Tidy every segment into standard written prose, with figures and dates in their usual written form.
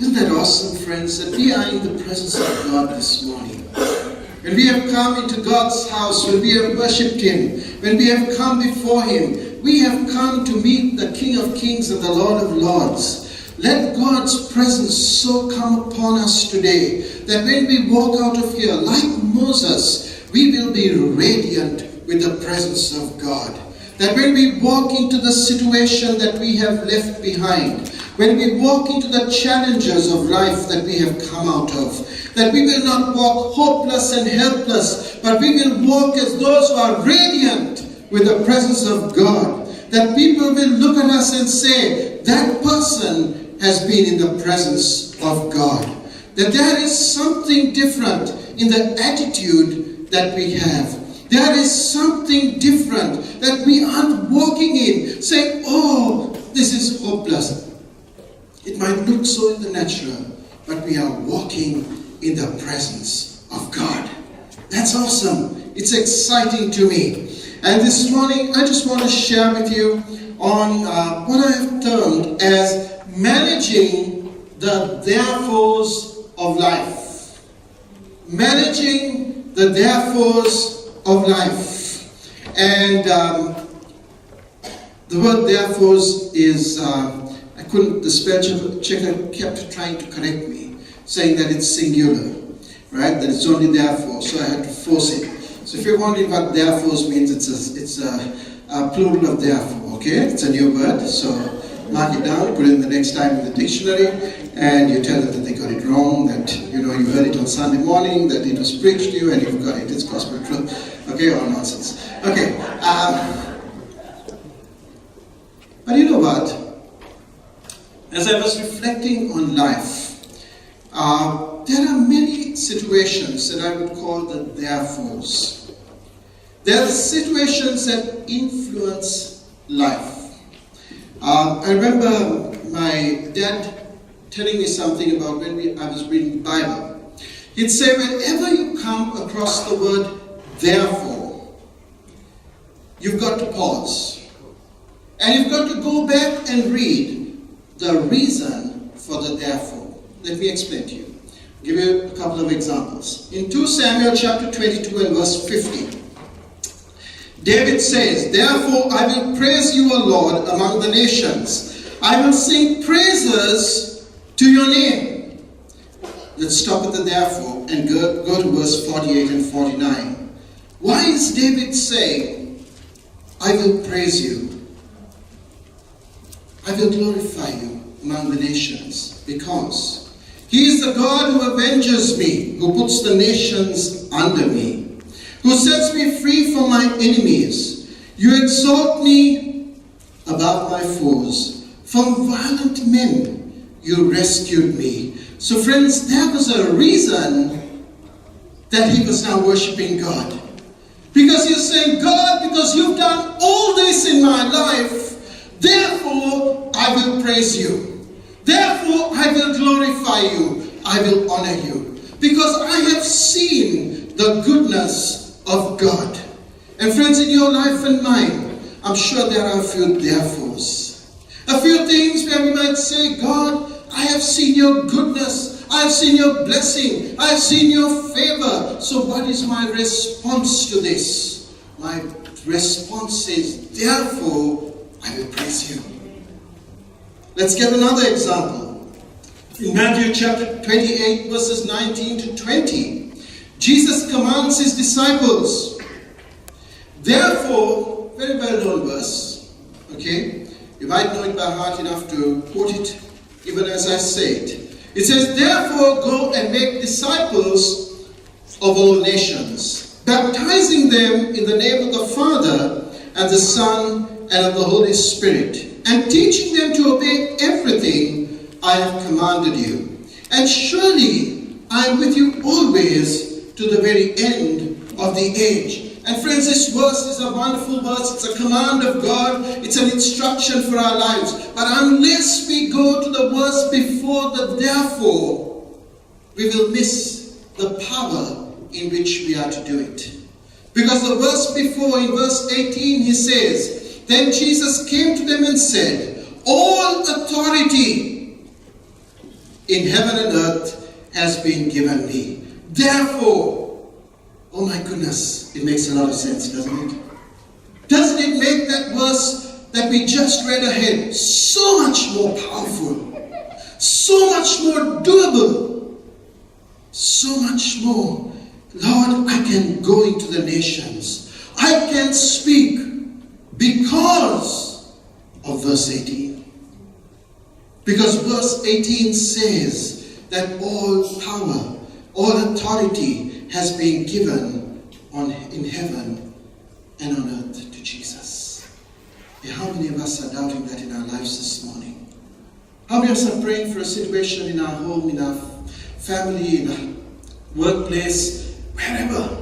Isn't that awesome, friends, that we are in the presence of God this morning? When we have come into God's house, when we have worshipped Him, when we have come before Him, we have come to meet the King of Kings and the Lord of Lords. Let God's presence so come upon us today that when we walk out of here, like Moses, we will be radiant with the presence of God. That when we walk into the situation that we have left behind, when we walk into the challenges of life that we have come out of, that we will not walk hopeless and helpless, but we will walk as those who are radiant with the presence of God. That people will look at us and say, that person has been in the presence of God. That there is something different in the attitude that we have. There is something different that we aren't walking in, saying, oh, this is hopeless. It might look so in the natural, but we are walking in the presence of God. That's awesome. It's exciting to me. And this morning, I just want to share with you on what I have termed as managing the therefores of life. Managing the therefores of life. And the word therefores is, the spell checker kept trying to correct me, saying that it's singular, right? That it's only therefore, so I had to force it. So if you're wondering what therefores means, it's a plural of therefore, okay? It's a new word, so mark it down, put it in the next time in the dictionary, and you tell them that they got it wrong, that you heard it on Sunday morning, that it was preached to you, and you've got it, it's gospel truth, okay, or nonsense. Okay, but you know what? As I was reflecting on life, there are many situations that I would call the therefores. There are situations that influence life. I remember my dad telling me something about when I was reading the Bible. He'd say, whenever you come across the word therefore, you've got to pause. And you've got to go back and read the reason for the therefore. Let me explain to you. I'll give you a couple of examples. In 2 Samuel chapter 22 and verse 50, David says, therefore I will praise you, O Lord, among the nations. I will sing praises to your name. Let's stop at the therefore and go to verse 48 and 49. Why is David saying, I will praise you? I will glorify you among the nations, because He is the God who avenges me, who puts the nations under me, who sets me free from my enemies. You exalt me above my foes. From violent men you rescued me. So friends, there was a reason that he was now worshiping God. Because he was saying, God, because you've done all this in my life, therefore, I will praise you. Therefore, I will glorify you. I will honor you. Because I have seen the goodness of God. And friends, in your life and mine, I'm sure there are a few therefores. A few things where we might say, God, I have seen your goodness. I have seen your blessing. I have seen your favor. So what is my response to this? My response is, therefore, I will praise you. Let's get another example. In Matthew chapter 28, verses 19 to 20, Jesus commands his disciples. Therefore, very well known verse, okay? You might know it by heart enough to quote it even as I say it. It says, therefore go and make disciples of all nations, baptizing them in the name of the Father and the Son and of the Holy Spirit, and teaching them to obey everything I have commanded you. And surely I am with you always to the very end of the age. And friends, this verse is a wonderful verse. It's a command of God. It's an instruction for our lives. But unless we go to the verse before the therefore, we will miss the power in which we are to do it. Because the verse before, in verse 18, he says, then Jesus came to them and said, all authority in heaven and earth has been given me. Therefore, oh my goodness, it makes a lot of sense, doesn't it? Doesn't it make that verse that we just read ahead so much more powerful, so much more doable, so much more? Lord, I can go into the nations. I can speak because of verse 18. Because verse 18 says that all power, all authority has been given in heaven and on earth to Jesus. And how many of us are doubting that in our lives this morning? How many of us are praying for a situation in our home, in our family, in our workplace, wherever?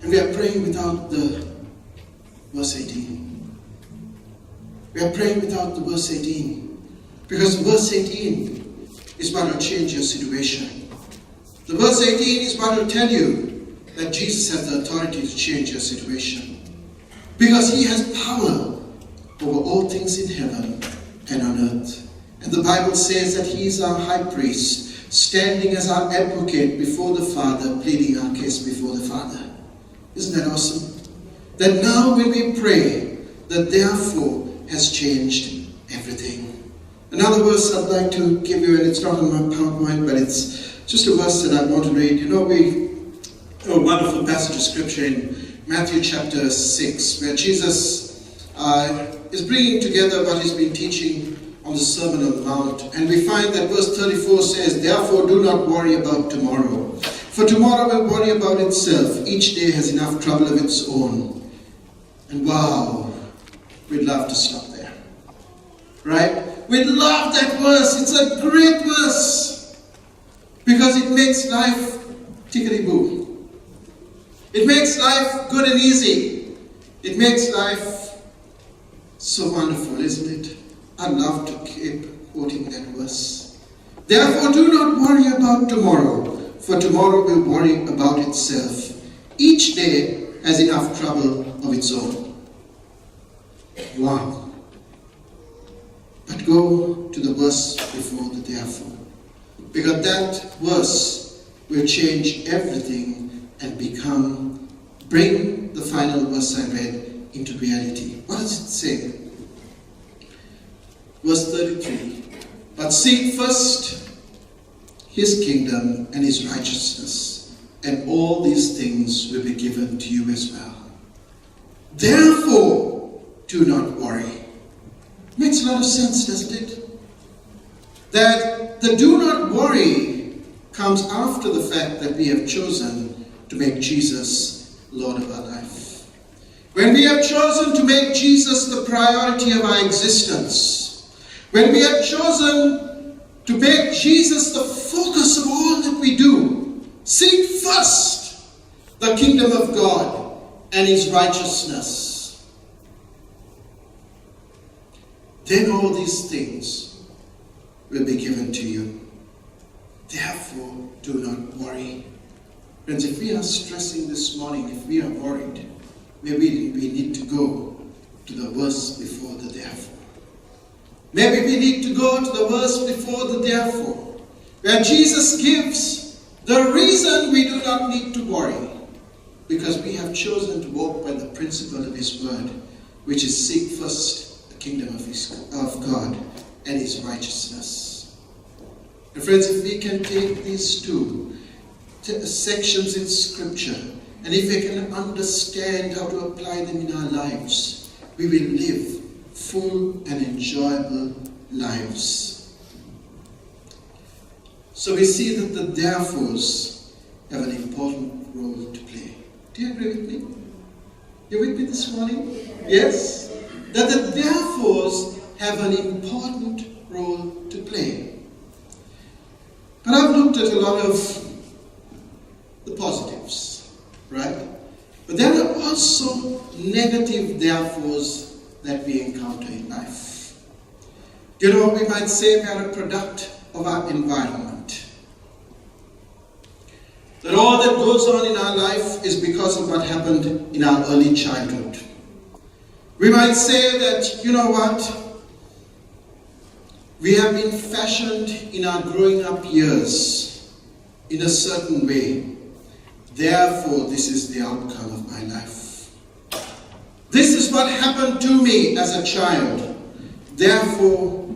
And we are praying without the verse 18. We are praying without the verse 18. Because verse 18 is about to change your situation. The verse 18 is about to tell you that Jesus has the authority to change your situation. Because he has power over all things in heaven and on earth. And the Bible says that he is our high priest, standing as our advocate before the Father, pleading our case before the Father. Isn't that awesome? That now when we pray, that therefore has changed everything. Another verse I'd like to give you, and it's not on my PowerPoint, but it's just a verse that I want to read. You know, a wonderful passage of scripture in Matthew chapter 6, where Jesus is bringing together what he's been teaching on the Sermon on the Mount. And we find that verse 34 says, "Therefore do not worry about tomorrow, for tomorrow will worry about itself. Each day has enough trouble of its own." And wow, we'd love to stop there. Right? We'd love that verse. It's a great verse. Because it makes life tickety-boo. It makes life good and easy. It makes life so wonderful, isn't it? I love to keep quoting that verse. "Therefore do not worry about tomorrow, for tomorrow will worry about itself. Each day has enough trouble of its own." Wow. But go to the verse before the therefore. Because that verse will change everything and bring the final verse I read into reality. What does it say? Verse 33. "But seek first his kingdom and his righteousness, and all these things will be given to you as well. Therefore, do not worry." Makes a lot of sense, doesn't it? That the do not worry comes after the fact that we have chosen to make Jesus Lord of our life. When we have chosen to make Jesus the priority of our existence, when we have chosen to make Jesus the focus of all that we do, seek first the kingdom of God and his righteousness, then all these things will be given to you. Therefore, do not worry. Friends, if we are stressing this morning, if we are worried, maybe we need to go to the verse before the therefore. Maybe we need to go to the verse before the therefore, where Jesus gives the reason we do not need to worry, because we have chosen to walk by the principle of his word, which is seek first the kingdom of God and his righteousness. And friends, if we can take these two sections in scripture, and if we can understand how to apply them in our lives, we will live full and enjoyable lives. So we see that the therefores have an important role to play. Do you agree with me? You with me this morning? Yes? That the therefores have an important role to play. But I've looked at a lot of the positives, right? But there are also negative therefores that we encounter in life. You know, we might say we are a product of our environment. That all that goes on in our life is because of what happened in our early childhood. We might say that, you know what? We have been fashioned in our growing up years in a certain way. Therefore, this is the outcome of my life. This is what happened to me as a child. Therefore,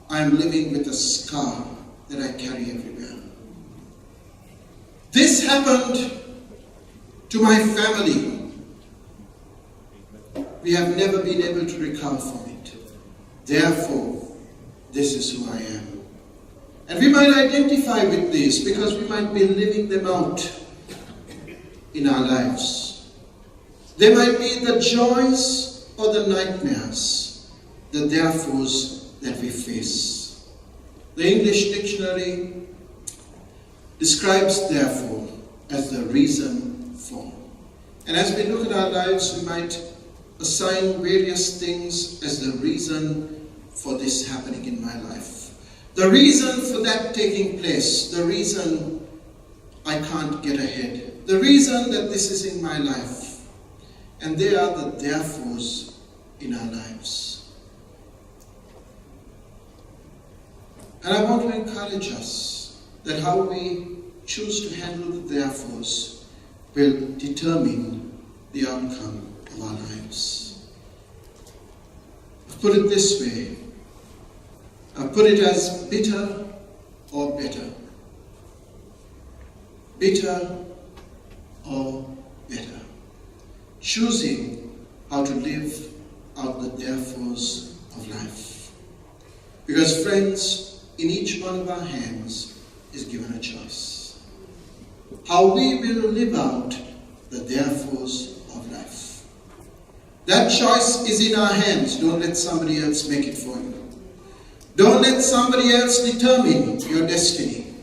I am living with a scar that I carry everywhere. This happened to my family. We have never been able to recover from it. Therefore, this is who I am. And we might identify with this because we might be living them out in our lives. They might be the joys or the nightmares, the therefores that we face. The English dictionary describes therefore as the reason for. And as we look at our lives, we might assign various things as the reason for this happening in my life. The reason for that taking place. The reason I can't get ahead. The reason that this is in my life. And they are the therefores in our lives. And I want to encourage us that how we choose to handle the therefores will determine the outcome of our lives. I've put it this way. I've put it as bitter or better. Bitter or better. Choosing how to live out the therefores of life. Because friends, in each one of our hands is given a choice. How we will live out the therefores of life. That choice is in our hands. Don't let somebody else make it for you. Don't let somebody else determine your destiny.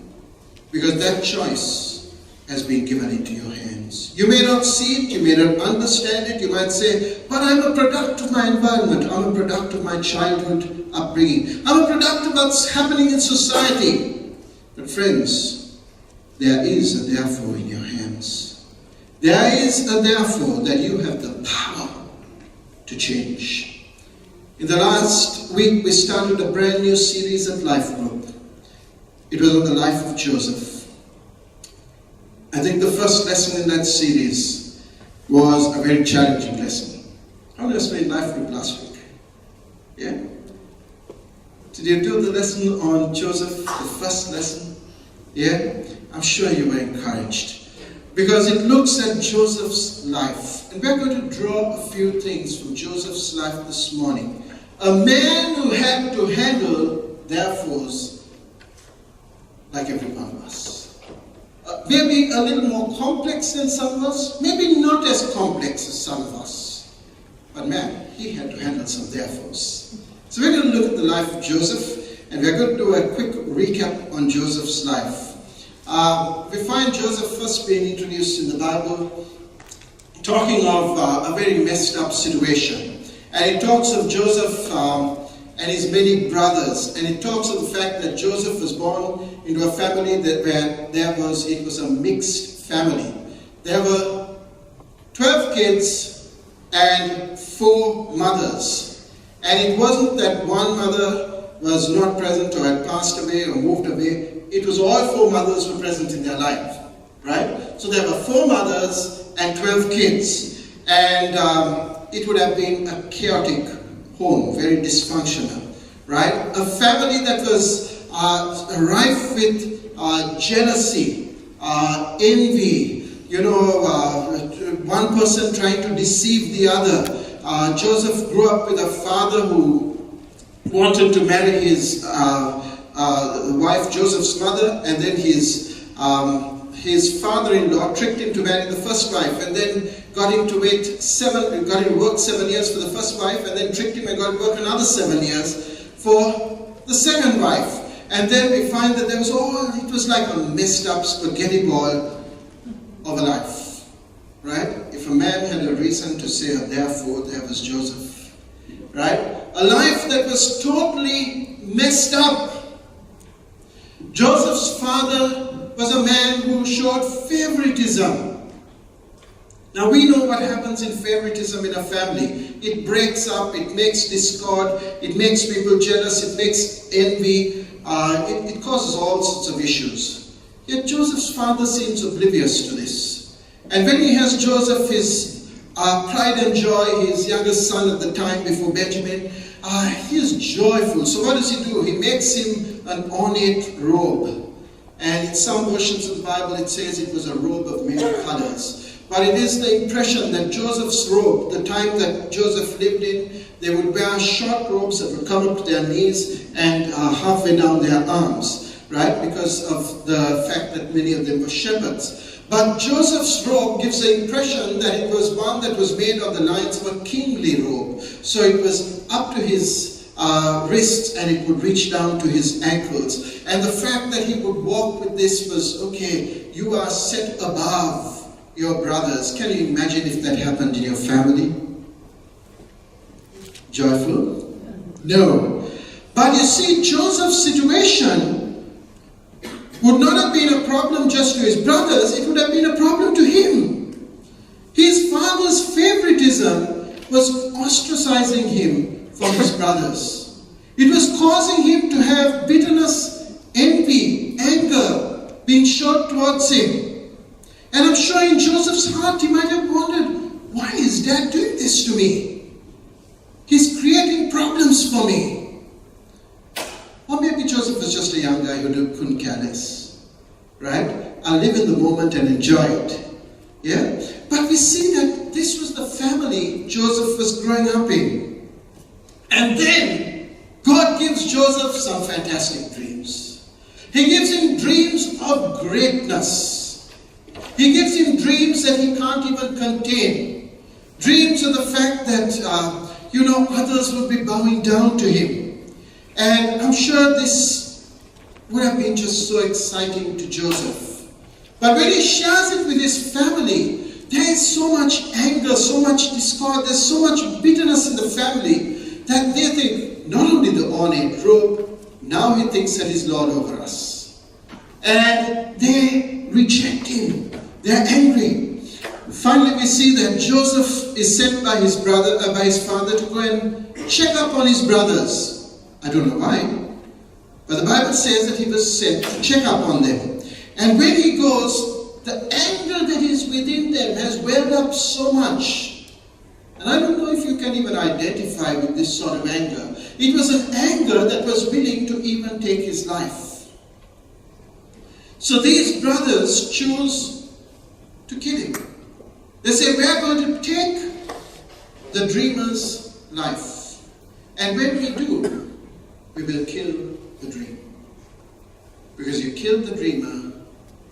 Because that choice has been given into your hands. You may not see it, you may not understand it. You might say, but I'm a product of my environment. I'm a product of my childhood upbringing. I'm a product of what's happening in society. But friends, there is a therefore in your hands. There is a therefore that you have the power to change. In the last week, we started a brand new series at Life Group. It was on the life of Joseph. I think the first lesson in that series was a very challenging lesson. How many of us were in Life Group last week? Yeah? Did you do the lesson on Joseph, the first lesson? Yeah? I'm sure you were encouraged. Because it looks at Joseph's life. And we're going to draw a few things from Joseph's life this morning. A man who had to handle therefores like every one of us. Maybe a little more complex than some of us. Maybe not as complex as some of us. But man, he had to handle some therefores. So we're going to look at the life of Joseph. And we're going to do a quick recap on Joseph's life. We find Joseph first being introduced in the Bible talking of a very messed up situation. And it talks of Joseph and his many brothers. And it talks of the fact that Joseph was born into a family where it was a mixed family. There were 12 kids and 4 mothers. And it wasn't that one mother was not present or had passed away or moved away. It was all 4 mothers were present in their life, right? So there were 4 mothers and 12 kids. And it would have been a chaotic home, very dysfunctional, right? A family that was rife with jealousy, envy, one person trying to deceive the other. Joseph grew up with a father who wanted to marry his wife, Joseph's mother, and then his father-in-law tricked him to marry the first wife, and then got him to work 7 years for the first wife, and then tricked him and got to work another 7 years for the second wife. And then we find that it was like a messed up spaghetti ball of a life, right? If a man had a reason to say therefore, there was Joseph, right? A life that was totally messed up. Joseph's father was a man who showed favoritism. Now we know what happens in favoritism in a family. It breaks up, it makes discord, it makes people jealous, it makes envy, it causes all sorts of issues. Yet Joseph's father seems oblivious to this. And when he has Joseph, his pride and joy, his youngest son at the time before Benjamin, he is joyful. So what does he do? He makes him an ornate robe. And in some versions of the Bible it says it was a robe of many colors. But it is the impression that Joseph's robe, the time that Joseph lived in, they would wear short robes that would come up to their knees and halfway down their arms, right? Because of the fact that many of them were shepherds. But Joseph's robe gives the impression that it was one that was made on the lines of a kingly robe. So it was up to his wrists and it would reach down to his ankles. And the fact that he would walk with this was, okay, you are set above your brothers. Can you imagine if that happened in your family? Joyful? No. But you see, Joseph's situation would not have been a problem just to his brothers, it would have been a problem to him. His father's favoritism was ostracizing him from his brothers. It was causing him to have bitterness, envy, anger being shown towards him. And I'm sure in Joseph's heart he might have wondered, why is Dad doing this to me? He's creating problems for me. Or maybe Joseph was just a young guy who couldn't care less. Right? I'll live in the moment and enjoy it. Yeah? But we see that this was the family Joseph was growing up in. And then God gives Joseph some fantastic dreams. He gives him dreams of greatness. He gives him dreams that he can't even contain. Dreams of the fact that, others would be bowing down to him. And I'm sure this would have been just so exciting to Joseph. But when he shares it with his family, there is so much anger, so much discord, there's so much bitterness in the family that they think, not only the ornate robe, now he thinks that he's Lord over us. And they reject him. They're angry. Finally, we see that Joseph is sent by his father to go and check up on his brothers. I don't know why, but the Bible says that he was sent to check up on them. And when he goes, the anger that is within them has welled up so much. And I don't know if you can even identify with this sort of anger. It was an anger that was willing to even take his life. So these brothers choose to kill him. They say, we are going to take the dreamer's life. And when we do, we will kill the dream. Because you killed the dreamer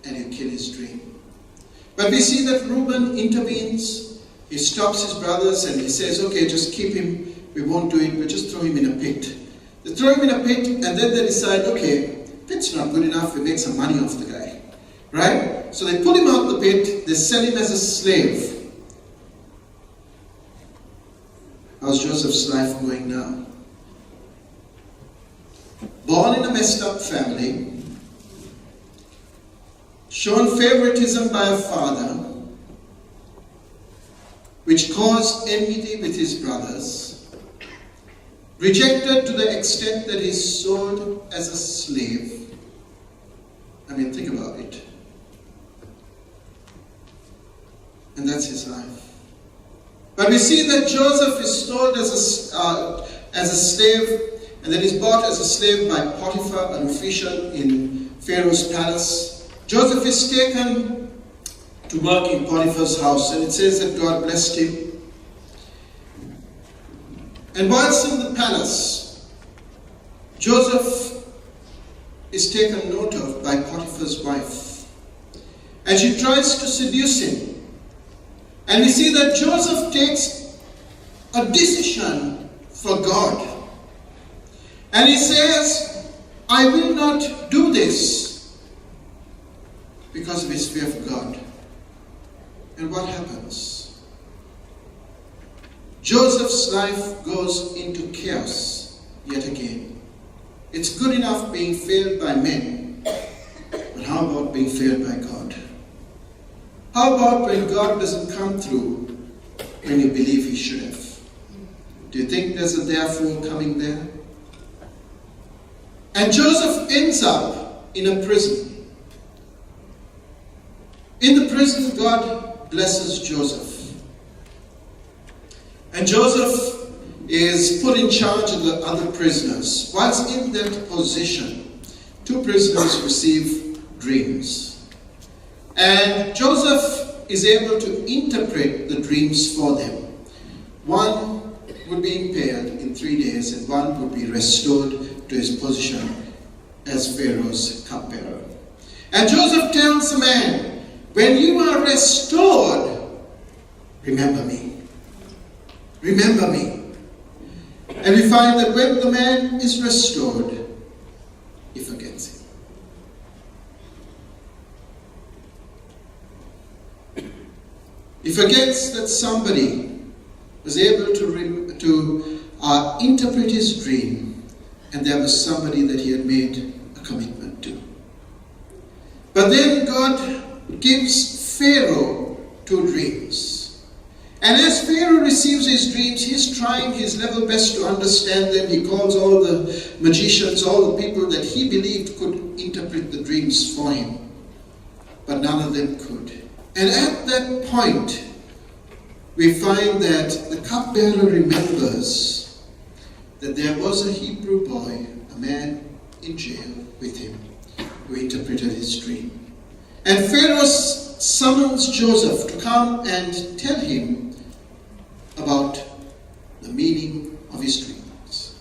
and you kill his dream. But we see that Reuben intervenes. He stops his brothers and he says, okay, just keep him. We won't do it. We'll just throw him in a pit. They throw him in a pit and then they decide, okay, pit's not good enough. We make some money off the guy. Right? So they pull him out of the pit. They sell him as a slave. How's Joseph's life going now? Born in a messed up family, shown favoritism by a father, which caused enmity with his brothers, rejected to the extent that he's sold as a slave. I mean, think about it. And that's his life. But we see that Joseph is sold as a slave, and then he's bought as a slave by Potiphar, an official in Pharaoh's palace. Joseph is taken to work in Potiphar's house, and it says that God blessed him. And whilst in the palace, Joseph is taken note of by Potiphar's wife, and she tries to seduce him. And we see that Joseph takes a decision for God. And he says, I will not do this because of his fear of God. And what happens? Joseph's life goes into chaos yet again. It's good enough being failed by men, but how about being failed by God? How about when God doesn't come through when you believe He should have? Do you think there's a therefore coming there? And Joseph ends up in a prison. In the prison, God blesses Joseph. And Joseph is put in charge of the other prisoners. Whilst in that position, 2 prisoners receive dreams. And Joseph is able to interpret the dreams for them. One would be impaled in 3 days, and one would be restored to his position as Pharaoh's cupbearer. And Joseph tells the man, when you are restored, remember me. Remember me. And we find that when the man is restored, he forgets him. He forgets that somebody was able to interpret his dream, and there was somebody that he had made a commitment to. But then God gives Pharaoh 2 dreams. And as Pharaoh receives his dreams, he's trying his level best to understand them. He calls all the magicians, all the people that he believed could interpret the dreams for him. But none of them could. And at that point, we find that the cupbearer remembers that there was a Hebrew boy, a man in jail with him, who interpreted his dream. And Pharaoh summons Joseph to come and tell him about the meaning of his dreams.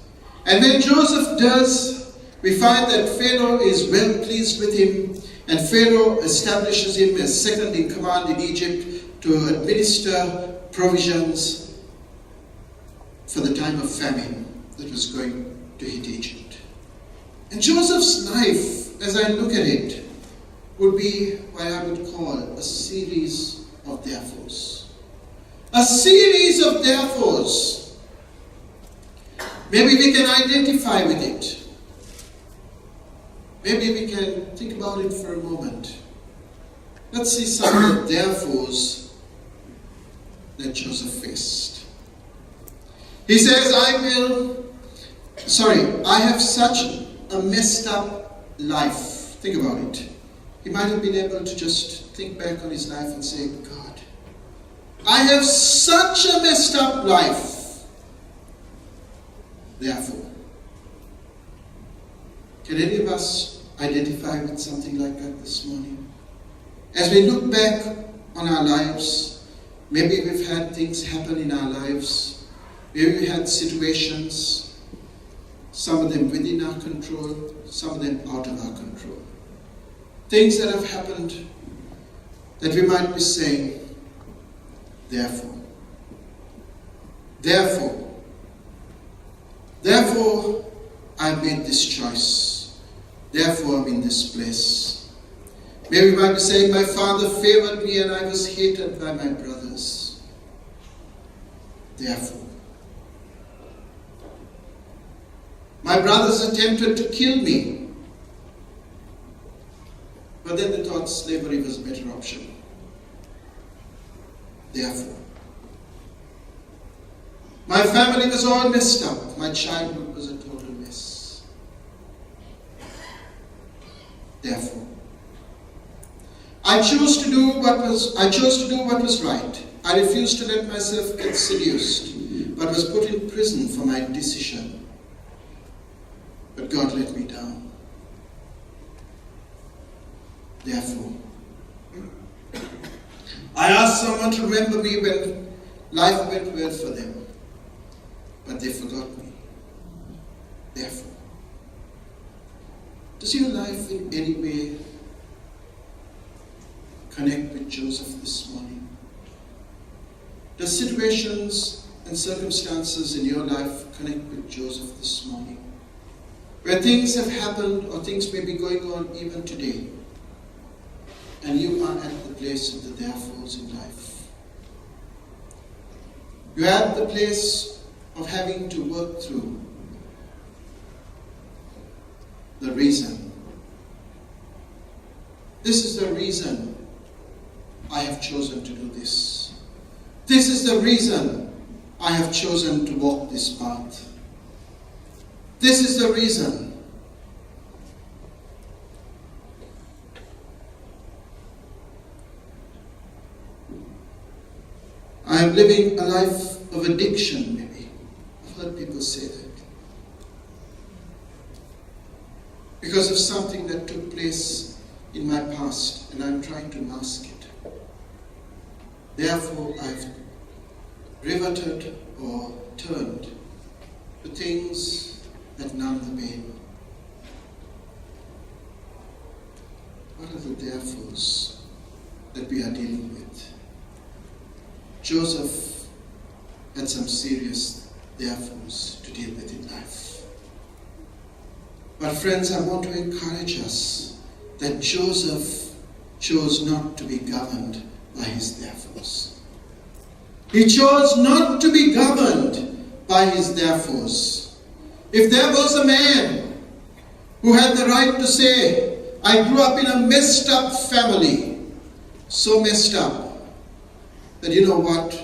And when Joseph does, we find that Pharaoh is well pleased with him, and Pharaoh establishes him as second in command in Egypt to administer provisions for the time of famine that was going to hit Egypt. And Joseph's life, as I look at it, would be what I would call a series of therefores. A series of therefores. Maybe we can identify with it. Maybe we can think about it for a moment. Let's see some of the therefores that Joseph faced. He says, I have such a messed up life. Think about it. He might have been able to just think back on his life and say, God, I have such a messed up life. Therefore, can any of us identify with something like that this morning? As we look back on our lives, maybe we've had things happen in our lives. Maybe we had situations, some of them within our control, some of them out of our control. Things that have happened that we might be saying, therefore, I made this choice. Therefore, I'm in this place. Maybe we might be saying, my father favored me and I was hated by my brothers. Therefore, my brothers attempted to kill me, but then they thought slavery was a better option. Therefore, my family was all messed up. My childhood was a total mess. Therefore, I chose to do what was right. I refused to let myself get seduced, but was put in prison for my decision. But God let me down. Therefore, I asked someone to remember me when life went well for them, but they forgot me. Therefore, does your life in any way connect with Joseph this morning? Does situations and circumstances in your life connect with Joseph this morning? Where things have happened or things may be going on even today, and you are at the place of the therefores in life. You are at the place of having to work through the reason. This is the reason I have chosen to do this. This is the reason I have chosen to walk this path. This is the reason. I am living a life of addiction, maybe. I've heard people say that. Because of something that took place in my past, and I'm trying to mask it. Therefore, I've reverted or turned to things that numb the pain. What are the therefores that we are dealing with? Joseph had some serious therefores to deal with in life. But friends, I want to encourage us that Joseph chose not to be governed by his therefores. He chose not to be governed by his therefores. If there was a man who had the right to say, I grew up in a messed up family, so messed up, that you know what,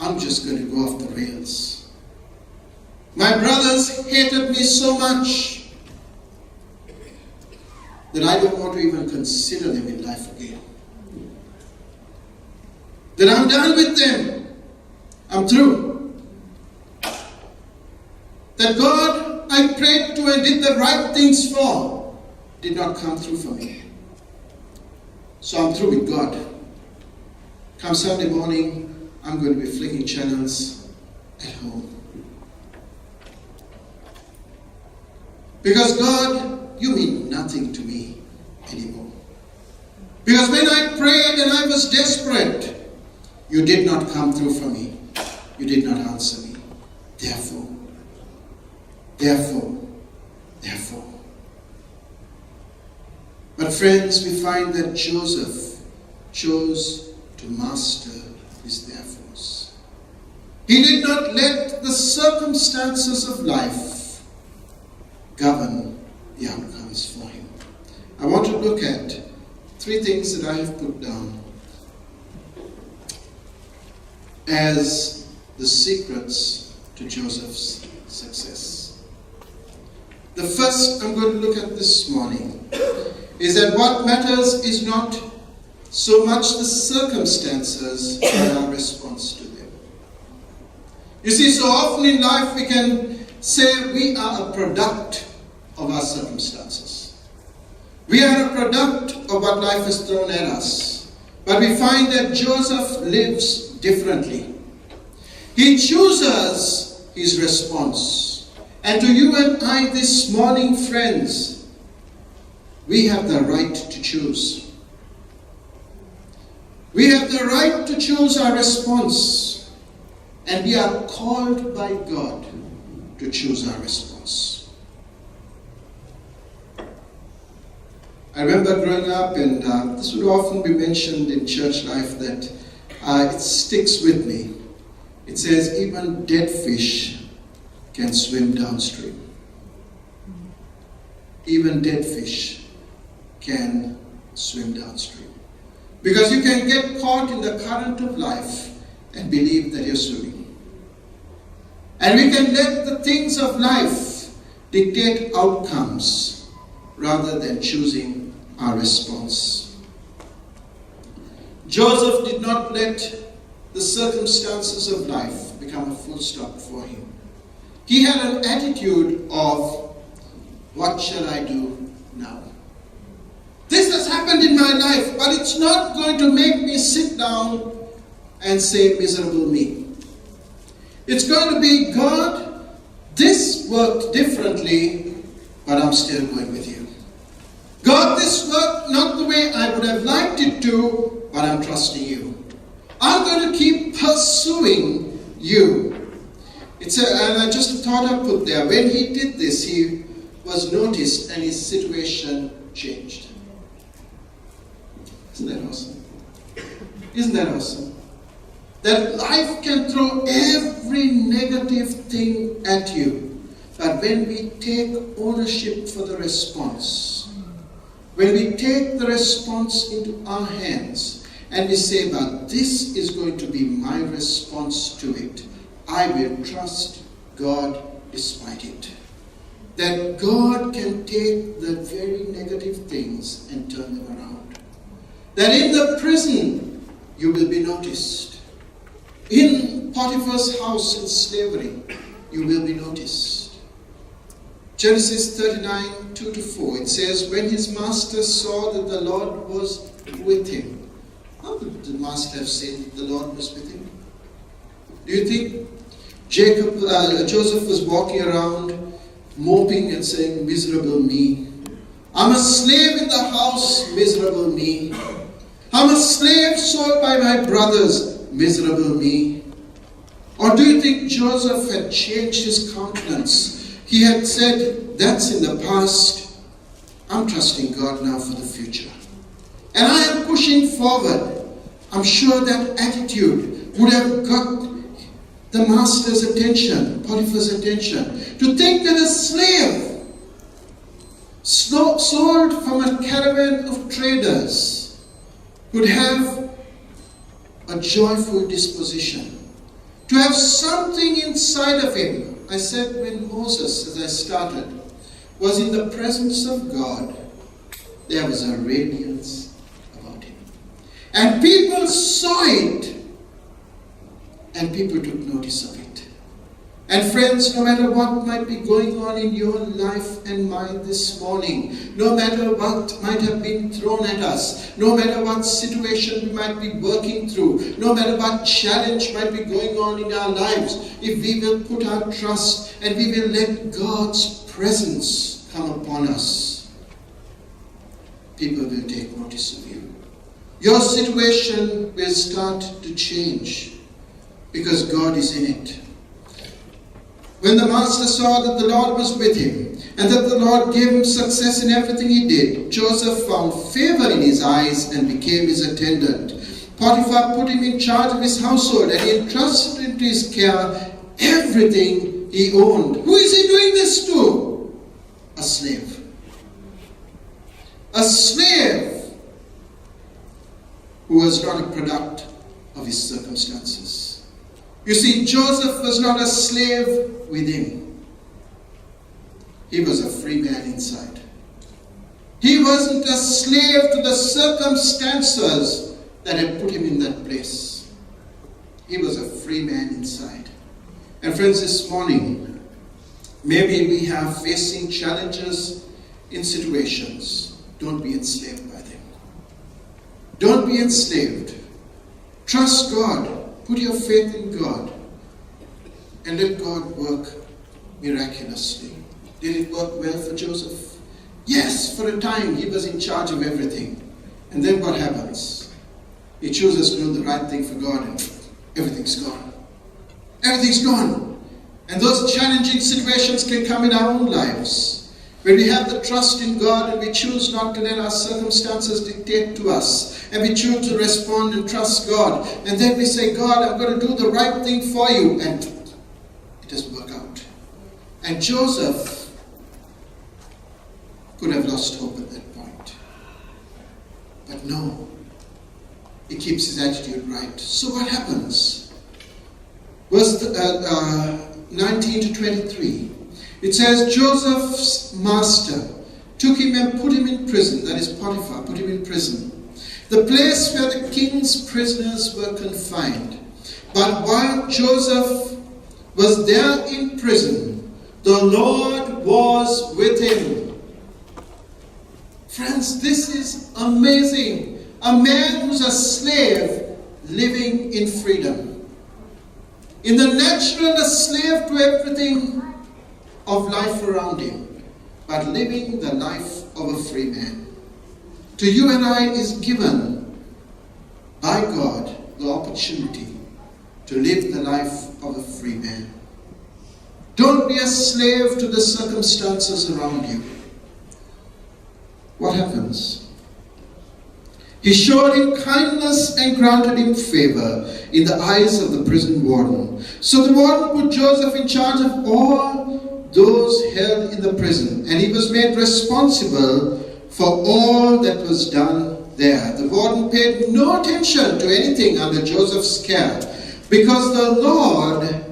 I'm just going to go off the rails. My brothers hated me so much that I don't want to even consider them in life again. That I'm done with them. I'm through. That God I prayed to and did the right things for did not come through for me. So I'm through with God. Come Sunday morning, I'm going to be flicking channels at home. Because God, you mean nothing to me anymore. Because when I prayed and I was desperate, you did not come through for me. You did not answer me. Therefore. But friends, we find that Joseph chose to master his therefores. He did not let the circumstances of life govern the outcomes for him. I want to look at 3 things that I have put down as the secrets to Joseph's success. The first I'm going to look at this morning is that what matters is not so much the circumstances but our response to them. You see, so often in life we can say we are a product of our circumstances. We are a product of what life has thrown at us. But we find that Joseph lives differently. He chooses his response. And to you and I this morning, friends, we have the right to choose. We have the right to choose our response. And we are called by God to choose our response. I remember growing up, and this would often be mentioned in church life, that it sticks with me. It says, even dead fish can swim downstream. Even dead fish can swim downstream. Because you can get caught in the current of life and believe that you're swimming. And we can let the things of life dictate outcomes rather than choosing our response. Joseph did not let the circumstances of life become a full stop for him. He had an attitude of, what shall I do now? This has happened in my life, but it's not going to make me sit down and say, miserable me. It's going to be, God, this worked differently, but I'm still going with you. God, this worked not the way I would have liked it to, but I'm trusting you. I'm going to keep pursuing you. And I just thought I put there, when he did this, he was noticed and his situation changed. Isn't that awesome? Isn't that awesome? That life can throw every negative thing at you. But when we take ownership for the response, when we take the response into our hands and we say, but this is going to be my response to it, I will trust God despite it. That God can take the very negative things and turn them around. That in the prison, you will be noticed. In Potiphar's house in slavery, you will be noticed. Genesis 39, 2-4, it says, when his master saw that the Lord was with him. How could the master have said that the Lord was with him? Do you think Joseph was walking around moping and saying, miserable me. I'm a slave in the house, miserable me. I'm a slave sold by my brothers, miserable me. Or do you think Joseph had changed his countenance? He had said, that's in the past. I'm trusting God now for the future. And I am pushing forward. I'm sure that attitude would have got the master's attention, Potiphar's attention, to think that a slave sold from a caravan of traders would have a joyful disposition, to have something inside of him. I said when Moses, as I started, was in the presence of God, there was a radiance about him. And people saw it, and people took notice of it. And friends, no matter what might be going on in your life and mine this morning, no matter what might have been thrown at us, no matter what situation we might be working through, no matter what challenge might be going on in our lives, if we will put our trust and we will let God's presence come upon us, people will take notice of you. Your situation will start to change because God is in it. When the master saw that the Lord was with him and that the Lord gave him success in everything he did, Joseph found favor in his eyes and became his attendant. Potiphar put him in charge of his household and he entrusted into his care everything he owned. Who is he doing this to? A slave. A slave who was not a product of his circumstances. You see, Joseph was not a slave within. He was a free man inside. He wasn't a slave to the circumstances that had put him in that place. He was a free man inside. And friends, this morning, maybe we are facing challenges in situations. Don't be enslaved by them. Don't be enslaved. Trust God. Put your faith in God and let God work miraculously. Did it work well for Joseph? Yes, for a time he was in charge of everything. And then what happens? He chooses to do the right thing for God and everything's gone. Everything's gone. And those challenging situations can come in our own lives. When we have the trust in God and we choose not to let our circumstances dictate to us, and we choose to respond and trust God, and then we say, God, I'm going to do the right thing for you, and it doesn't work out. And Joseph could have lost hope at that point. But no, he keeps his attitude right. So what happens? Verse 19 to 23. It says, Joseph's master took him and put him in prison. That is Potiphar, put him in prison. The place where the king's prisoners were confined. But while Joseph was there in prison, the Lord was with him. Friends, this is amazing. A man who's a slave living in freedom. In the natural, a slave to everything of life around him, but living the life of a free man. To you and I is given by God the opportunity to live the life of a free man. Don't be a slave to the circumstances around you. What happens? He showed him kindness and granted him favor in the eyes of the prison warden. So the warden put Joseph in charge of all those held in the prison, and he was made responsible for all that was done there. The warden paid no attention to anything under Joseph's care, because the Lord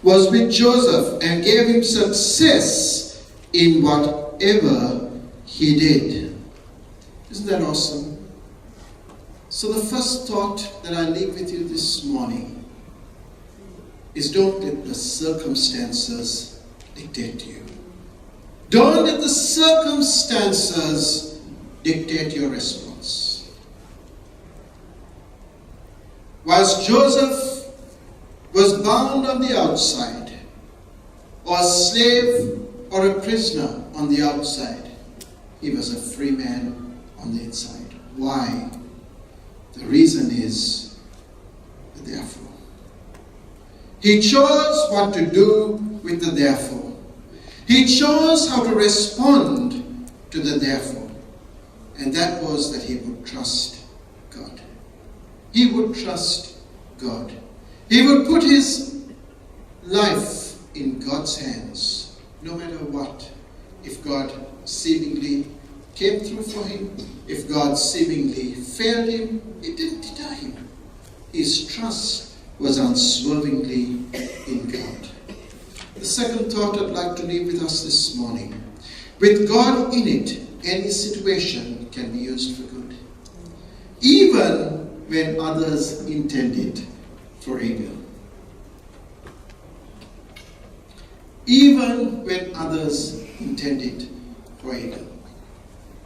was with Joseph and gave him success in whatever he did. Isn't that awesome? So the first thought that I leave with you this morning is, don't let the circumstances dictate you. Don't let the circumstances dictate your response. Whilst Joseph was bound on the outside, or a slave or a prisoner on the outside, he was a free man on the inside. Why? The reason is the therefore. He chose what to do with the therefore. He chose how to respond to the therefore. And that was that he would trust God. He would trust God. He would put his life in God's hands, no matter what. If God seemingly came through for him, if God seemingly failed him, it didn't deter him. His trust was unswervingly in God. The second thought I'd like to leave with us this morning. With God in it, any situation can be used for good, even when others intend it for evil. Even when others intend it for evil.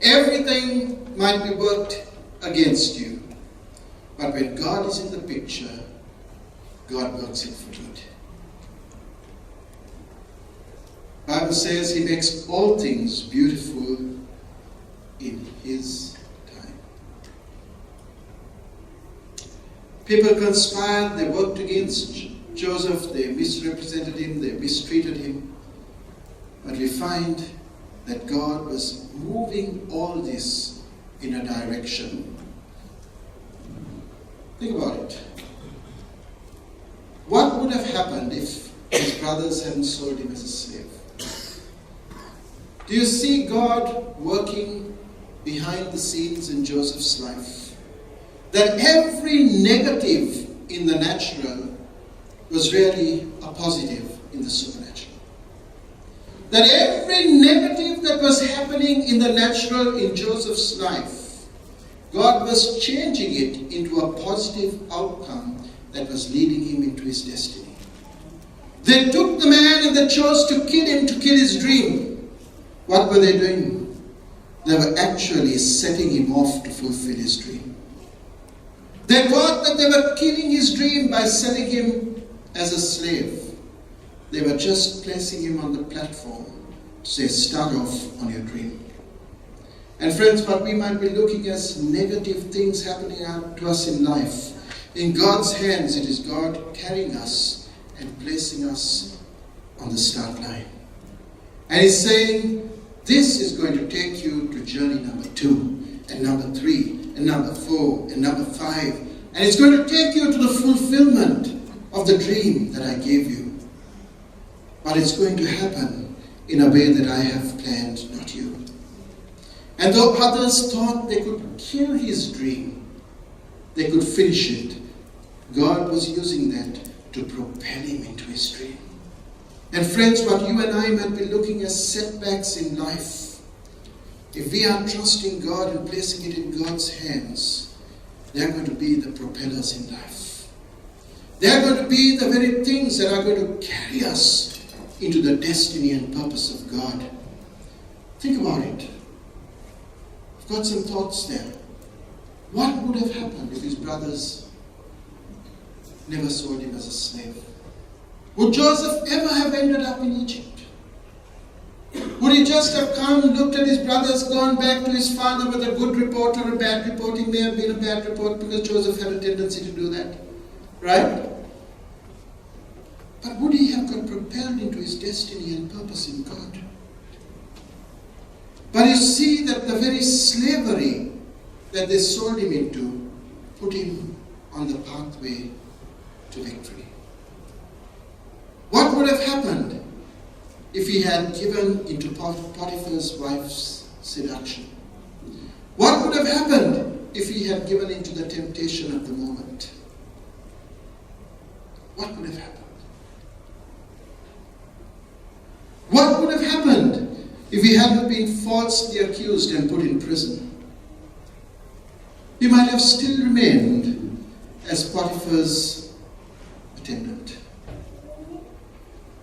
Everything might be worked against you, but when God is in the picture, God works it for good. The Bible says he makes all things beautiful in his time. People conspired, they worked against Joseph, they misrepresented him, they mistreated him. But we find that God was moving all this in a direction. Think about it. What would have happened if his brothers hadn't sold him as a slave? Do you see God working behind the scenes in Joseph's life? That every negative in the natural was really a positive in the supernatural. That every negative that was happening in the natural in Joseph's life, God was changing it into a positive outcome that was leading him into his destiny. They took the man and they chose to kill him, to kill his dream. What were they doing? They were actually setting him off to fulfill his dream. They thought that they were killing his dream by selling him as a slave. They were just placing him on the platform to say, start off on your dream. And friends, what we might be looking as negative things happening to us in life, in God's hands, it is God carrying us and placing us on the start line. And he's saying, this is going to take you to journey number 2, and number 3, and number 4, and number 5. And it's going to take you to the fulfillment of the dream that I gave you. But it's going to happen in a way that I have planned, not you. And though others thought they could kill his dream, they could finish it, God was using that to propel him into his dream. And friends, what you and I might be looking as setbacks in life, if we are trusting God and placing it in God's hands, they are going to be the propellers in life. They are going to be the very things that are going to carry us into the destiny and purpose of God. Think about it. I've got some thoughts there. What would have happened if his brothers never sold him as a slave? Would Joseph ever have ended up in Egypt? Would he just have come, looked at his brothers, gone back to his father with a good report or a bad report? He may have been a bad report because Joseph had a tendency to do that. Right? But would he have got propelled into his destiny and purpose in God? But you see that the very slavery that they sold him into put him on the pathway to victory. What would have happened if he had given into Potiphar's wife's seduction? What would have happened if he had given in to the temptation at the moment? What would have happened? What would have happened if he hadn't been falsely accused and put in prison? He might have still remained as Potiphar's attendant.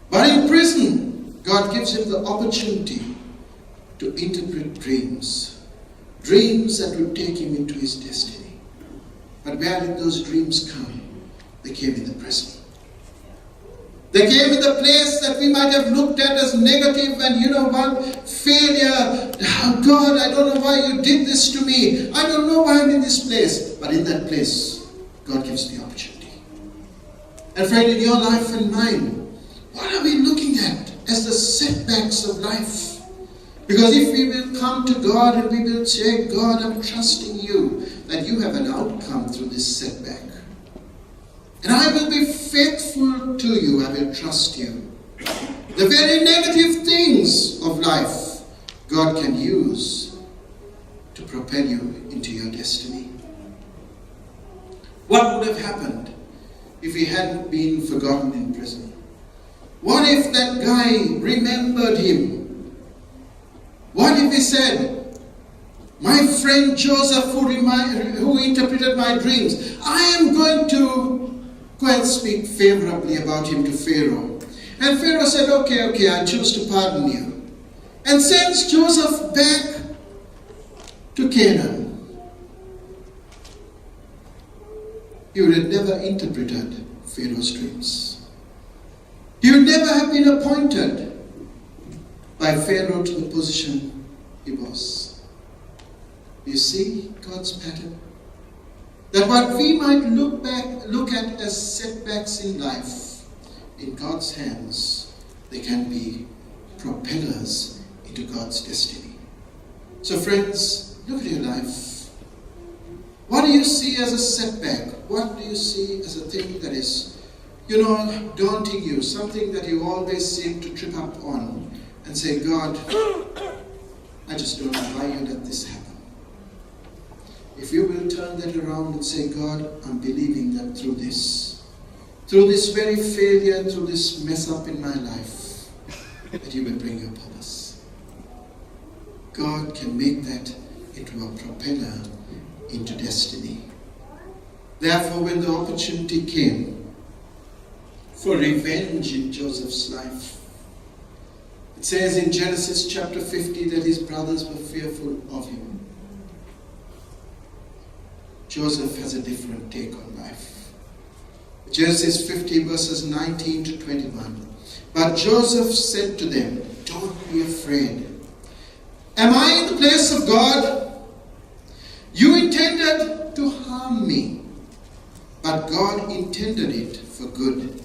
But in prison, God gives him the opportunity to interpret dreams. Dreams that would take him into his destiny. But where did those dreams come? They came in the prison. They came in the place that we might have looked at as negative and failure. Oh God, I don't know why you did this to me. I don't know why I'm in this place. But in that place, God gives the opportunity. And friend, in your life and mine, what are we looking at as the setbacks of life? Because if we will come to God and we will say, God, I'm trusting you that you have an outcome through this setback. And I will be faithful to you. I will trust you. The very negative things of life, God can use to propel you into your destiny. What would have happened if he hadn't been forgotten in prison? What if that guy remembered him? What if he said, my friend Joseph who interpreted my dreams, I am going to go and speak favorably about him to Pharaoh. And Pharaoh said, okay, I choose to pardon you. And sends Joseph back to Canaan. He would have never interpreted Pharaoh's dreams. He would never have been appointed by Pharaoh to the position he was. You see God's pattern? That what we might look at as setbacks in life, in God's hands, they can be propellers into God's destiny. So friends, look at your life. What do you see as a setback? What do you see as a thing that is, daunting you? Something that you always seem to trip up on and say, God, I just don't know why you let this happen. If you will turn that around and say, God, I'm believing that through this very failure, through this mess up in my life, that you will bring your purpose. God can make that into a propeller into destiny. Therefore, when the opportunity came for revenge in Joseph's life, it says in Genesis chapter 50 that his brothers were fearful of him. Joseph has a different take on life. Genesis 50 verses 19 to 21. But Joseph said to them, don't be afraid. Am I in the place of God? You intended to harm me, but God intended it for good,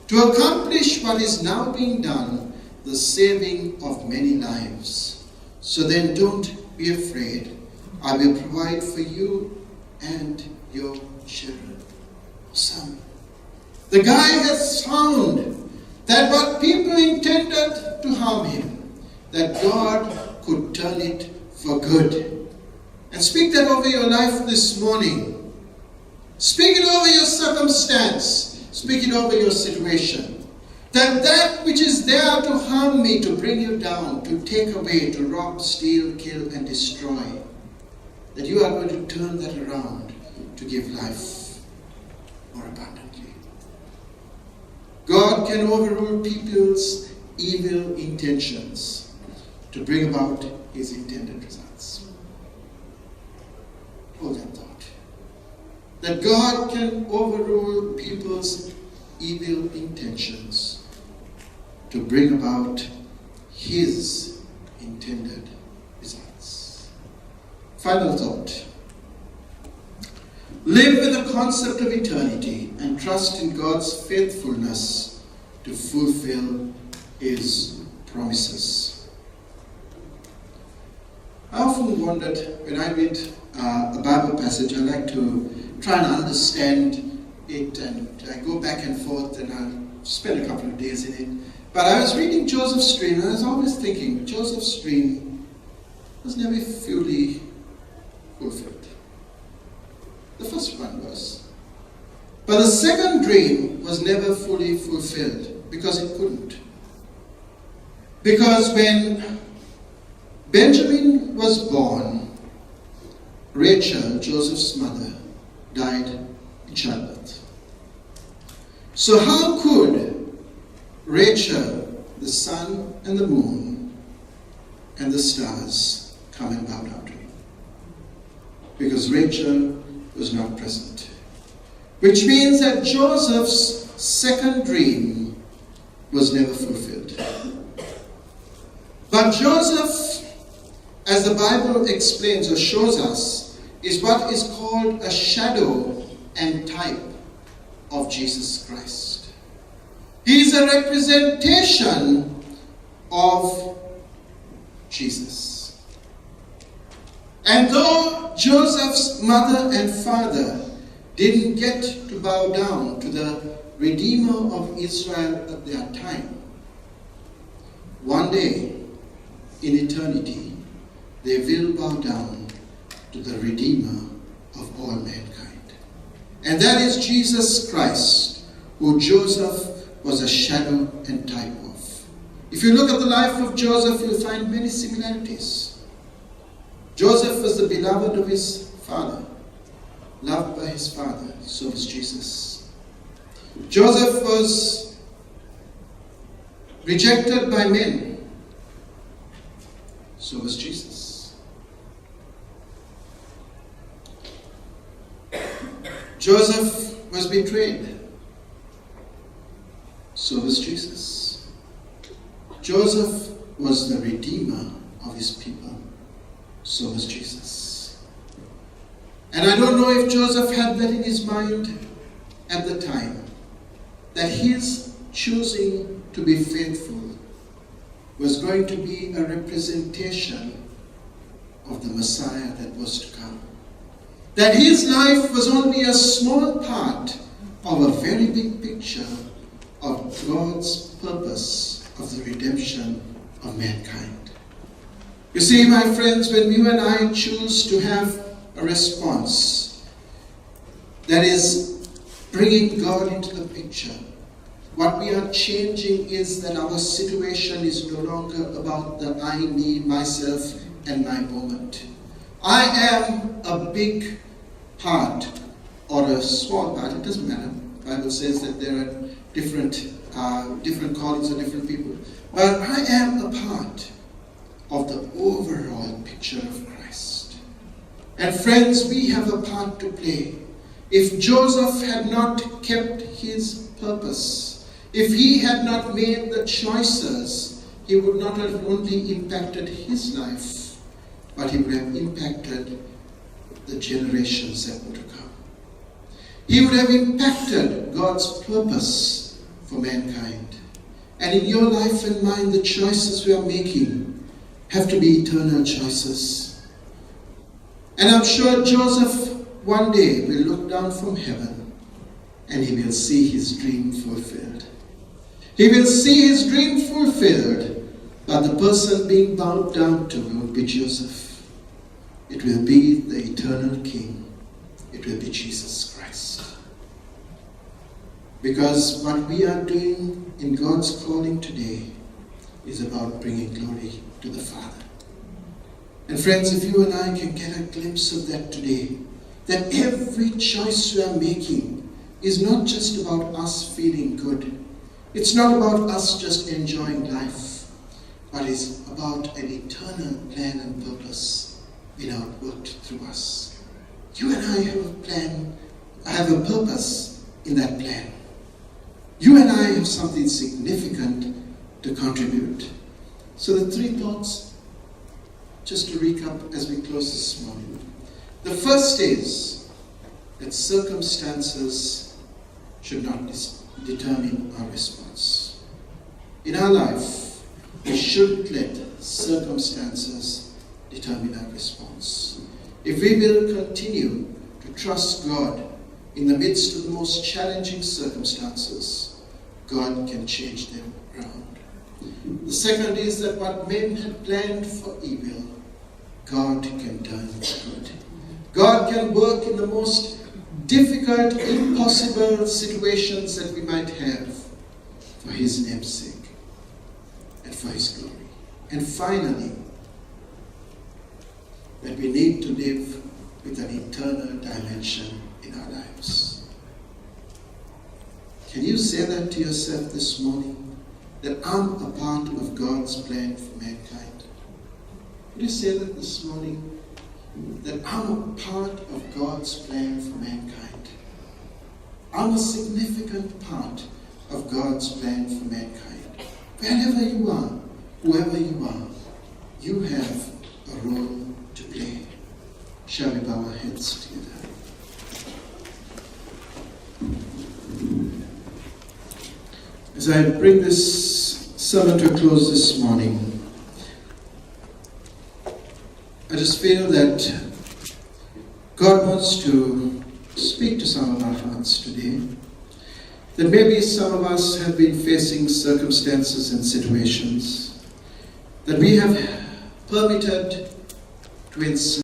to accomplish what is now being done, the saving of many lives. So then don't be afraid. I will provide for you and your children. Son. The guy has found that what people intended to harm him, that God could turn it for good. And speak that over your life this morning. Speak it over your circumstance. Speak it over your situation. That which is there to harm me, to bring you down, to take away, to rob, steal, kill, and destroy, that you are going to turn that around to give life more abundantly. God can overrule people's evil intentions to bring about his intended results. Hold that thought. That God can overrule people's evil intentions to bring about his intended results. Final thought. Live with the concept of eternity and trust in God's faithfulness to fulfill his promises. I often wondered, when I read a Bible passage, I like to try and understand it, and I go back and forth and I'll spend a couple of days in it. But I was reading Joseph's dream, and I was always thinking, Joseph's dream was never fully fulfilled. The first one was. But the second dream was never fully fulfilled because it couldn't. Because when Benjamin was born, Rachel, Joseph's mother, died in childbirth. So how could Rachel, the sun and the moon and the stars come and bow down to him? Because Rachel was not present. Which means that Joseph's second dream was never fulfilled. But Joseph, as the Bible explains or shows us, is what is called a shadow and type of Jesus Christ. He is a representation of Jesus. And though Joseph's mother and father didn't get to bow down to the Redeemer of Israel at their time, one day in eternity, they will bow down to the Redeemer of all mankind. And that is Jesus Christ, who Joseph was a shadow and type of. If you look at the life of Joseph, you'll find many similarities. Joseph was the beloved of his father, loved by his father, so was Jesus. Joseph was rejected by men, so was Jesus. Joseph was betrayed, so was Jesus. Joseph was the redeemer of his people, so was Jesus. And I don't know if Joseph had that in his mind at the time, that his choosing to be faithful was going to be a representation of the Messiah that was to come. That his life was only a small part of a very big picture of God's purpose of the redemption of mankind. You see, my friends, when you and I choose to have a response that is bringing God into the picture, what we are changing is that our situation is no longer about the I, me, myself, and my moment. I am a big part or a small part, it doesn't matter. The Bible says that there are different callings of different people. But I am a part of the overall picture of Christ. And friends, we have a part to play. If Joseph had not kept his purpose, if he had not made the choices, he would not have only impacted his life, but he would have impacted the generations that were to come. He would have impacted God's purpose for mankind. And in your life and mine, the choices we are making have to be eternal choices. And I'm sure Joseph one day will look down from heaven and he will see his dream fulfilled. He will see his dream fulfilled, but the person being bowed down to will be Joseph. It will be the eternal King. It will be Jesus Christ. Because what we are doing in God's calling today is about bringing glory to the Father. And friends, if you and I can get a glimpse of that today, that every choice we are making is not just about us feeling good. It's not about us just enjoying life, but it's about an eternal plan and purpose being outworked through us. You and I have a plan, have a purpose in that plan. You and I have something significant to contribute. So the three thoughts, just to recap as we close this morning. The first is that circumstances should not determine our response. In our life, we shouldn't let circumstances determine our response. If we will continue to trust God in the midst of the most challenging circumstances, God can change them around. The second is that what men had planned for evil, God can turn for good. God can work in the most difficult, impossible situations that we might have for His name's sake and for His glory. And finally, that we need to live with an eternal dimension in our lives. Can you say that to yourself this morning? That I'm a part of God's plan for mankind. Can you say that this morning? That I'm a part of God's plan for mankind. I'm a significant part of God's plan for mankind. Wherever you are, whoever you are, you have a role to play. Shall we bow our heads together? As I bring this sermon to a close this morning, I just feel that God wants to speak to some of our hearts today. That maybe some of us have been facing circumstances and situations that we have permitted to enslave